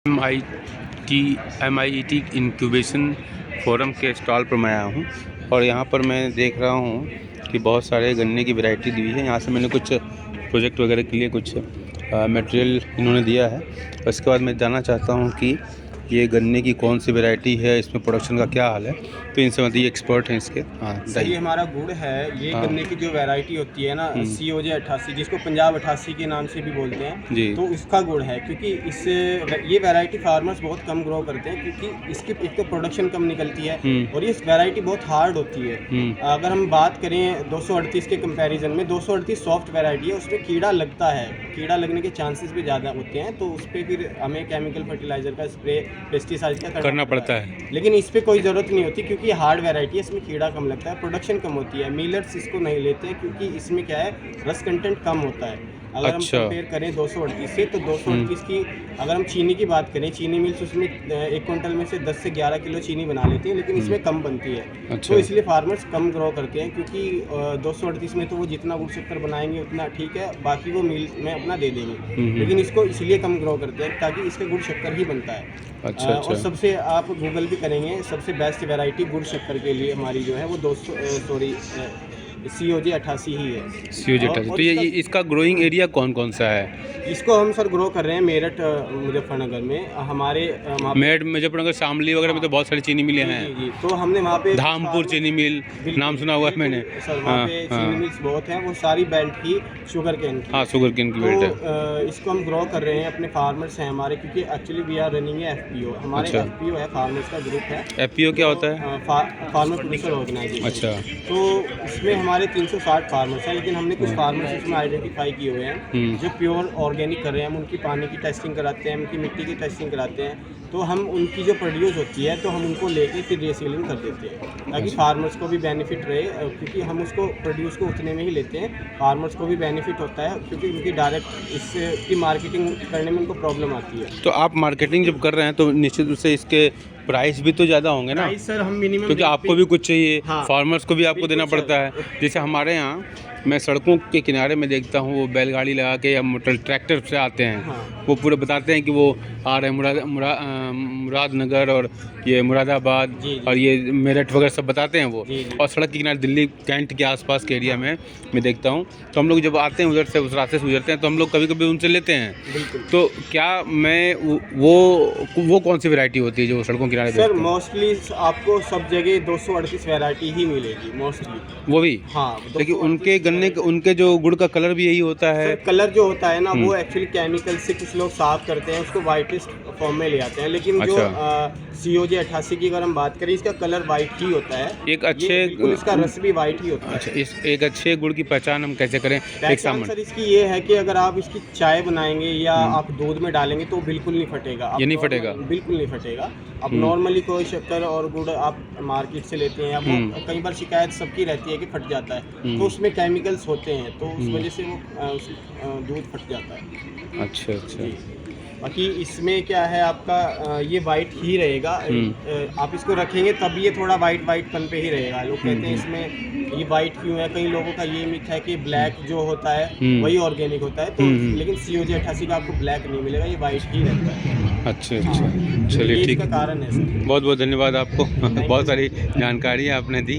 MIT incubation forum के stall पर मैं आया हूँ और यहाँ पर मैं देख रहा हूँ कि बहुत सारे गन्ने की वैरायटी दी हुई है। यहाँ से मैंने कुछ प्रोजेक्ट वगैरह के लिए कुछ मटेरियल इन्होंने दिया है। उसके बाद मैं जानना चाहता हूँ कि ये गन्ने की कौन सी वैरायटी है, इसमें प्रोडक्शन का क्या हाल है। तो इनसे मतलब ये एक्सपर्ट हैं इसके। हाँ, सर ये हमारा गुड़ है। ये गन्ने की जो वैरायटी होती है ना, COJ 88, जिसको पंजाब 88 के नाम से भी बोलते हैं जी। तो उसका गुड़ है, क्योंकि इससे ये वैरायटी फार्मर्स बहुत कम ग्रो करते हैं, क्योंकि इसकी एक तो प्रोडक्शन कम निकलती है और ये वैरायटी बहुत हार्ड होती है। अगर हम बात करें 238 के कंपैरिजन में, 238 सॉफ्ट वैरायटी है, उसमें कीड़ा लगता है, कीड़ा लगने के चांसेस भी ज़्यादा होते हैं, तो उस पर फिर हमें केमिकल फर्टिलाइज़र का स्प्रे, पेस्टिसाइड का करना पड़ता है। लेकिन इस पर कोई ज़रूरत नहीं होती, क्योंकि हार्ड वैरायटी है, इसमें कीड़ा कम लगता है, प्रोडक्शन कम होती है। मिलर्स इसको नहीं लेते हैं, क्योंकि इसमें क्या है, रस कंटेंट कम होता है। अगर हम कंपेयर करें 238 से, तो 238 की अगर हम चीनी की बात करें, चीनी मिल्स उसमें 1 क्विंटल में से 10 से 11 किलो चीनी बना लेती हैं, लेकिन इसमें कम बनती है। तो इसलिए फार्मर्स कम ग्रो करते हैं, क्योंकि 238 में तो वो जितना गुड़ शक्कर बनाएंगे उतना ठीक है, बाकी वो मिल में अपना दे देंगे। लेकिन इसको इसलिए कम ग्रो करते हैं ताकि इसका गुड़ शक्कर ही बनता है। और सबसे आप गूगल भी करेंगे, सबसे बेस्ट वैरायटी गुड़ शक्कर के लिए हमारी जो है वो COJ 88 ही है। COJ 88। तो ये इसका ग्रोइंग एरिया कौन कौन सा है? इसको हम सर ग्रो कर रहे हैं मेरठ मुजफ्फरनगर में। हमारे मेरठ मुजफ्फरनगर शामली वगैरह में तो बहुत सारी चीनी मिलें हैं। जी, तो हमने वहाँ पे धामपुर चीनी मिल नाम सुना हुआ है मैंने। सर वहाँ पे चीनी मिल्स बहुत हैं, वो सारी बेल्ट ही शुगर केन की। हाँ, शुगर केन की बेल्ट है। इसको हम ग्रो कर रहे हैं, अपने फार्मर्स हैं हमारे, क्योंकि एक्चुअली वी आर रनिंग है FPO। हमारे FPO है, फार्मर्स का ग्रुप है। FPO क्या होता है? Farmer producer organization. अच्छा। तो इसमें हमारे 360 फार्मर्स हैं, लेकिन हमने कुछ फार्मर्स इसमें आइडेंटिफाई किए हुए हैं जो प्योर ऑर्गेनिक कर रहे हैं। हम उनकी पानी की टेस्टिंग कराते हैं, उनकी मिट्टी की टेस्टिंग कराते हैं, तो हम उनकी जो प्रोड्यूस होती है तो हम उनको लेके फिर रीसेलिंग कर देते हैं, ताकि फार्मर्स को भी बेनिफिट रहे, क्योंकि हम उसको प्रोड्यूस को उतने में ही लेते हैं। फार्मर्स को भी बेनिफिट होता है, क्योंकि उनकी डायरेक्ट इसकी मार्केटिंग करने में उनको प्रॉब्लम आती है। तो आप मार्केटिंग जब कर रहे हैं तो निश्चित रूप से इसके प्राइस भी तो ज़्यादा होंगे ना? सर हम मिनिमम, क्योंकि आपको भी कुछ चाहिए। हाँ, फार्मर्स को भी आपको देना पड़ता है। जैसे हमारे यहाँ मैं सड़कों के किनारे में देखता हूँ, वो बैलगाड़ी लगा के या मोटर ट्रैक्टर से आते हैं। हाँ। वो पूरे बताते हैं कि वो आ रहे हैं मुरादनगर और ये मुरादाबाद और ये मेरठ वगैरह सब बताते हैं वो। और सड़क के किनारे दिल्ली कैंट के आसपास के एरिया में मैं देखता हूँ, तो हम लोग जब आते हैं उधर से, उस रास्ते से गुजरते हैं, तो हम लोग कभी कभी उनसे लेते हैं। तो क्या मैं वो कौन सी वैरायटी होती है जो सड़कों के किनारे? सर मोस्टली आपको सब जगह 238 वैरायटी ही मिलेगी मोस्टली। वो भी? हाँ। लेकिन उनके जो गुड़ का कलर भी यही होता है? सर कलर जो होता है ना, वो एक्चुअली केमिकल से कुछ लोग साफ करते हैं, उसको वाइटेस्ट फॉर्म में ले आते हैं। लेकिन जो COJ 88 की अगर हम बात करें, इसका कलर वाइट ही होता है। एक अच्छे इसका रस भी वाइट ही होता है। अच्छा, एक अच्छे गुड़ की पहचान हम कैसे करें? पहचान सर इसकी ये है कि अगर आप इसकी चाय बनाएंगे या आप दूध में डालेंगे तो बिल्कुल नहीं फटेगा। ये नहीं फटेगा? बिल्कुल नहीं फटेगा। अब नॉर्मली कोई शक्कर और गुड़ आप मार्केट से लेते हैं, अब कई बार शिकायत सबकी रहती है कि फट जाता है, तो उसमें केमिकल्स होते हैं, तो उस वजह से वो दूध फट जाता है। अच्छा। बाकी इसमें क्या है, आपका ये वाइट ही रहेगा। आप इसको रखेंगे तब ये थोड़ा वाइटपन पे ही रहेगा। लोग कहते हैं इसमें ये वाइट क्यों है, कई लोगों का ये मिथ है कि ब्लैक जो होता है वही ऑर्गेनिक होता है, तो लेकिन COJ 88 का आपको ब्लैक नहीं मिलेगा, ये वाइट ही रहता है। अच्छा, चलिए ठीक है। कारण है। बहुत बहुत धन्यवाद आपको। बहुत सारी जानकारी आपने दी।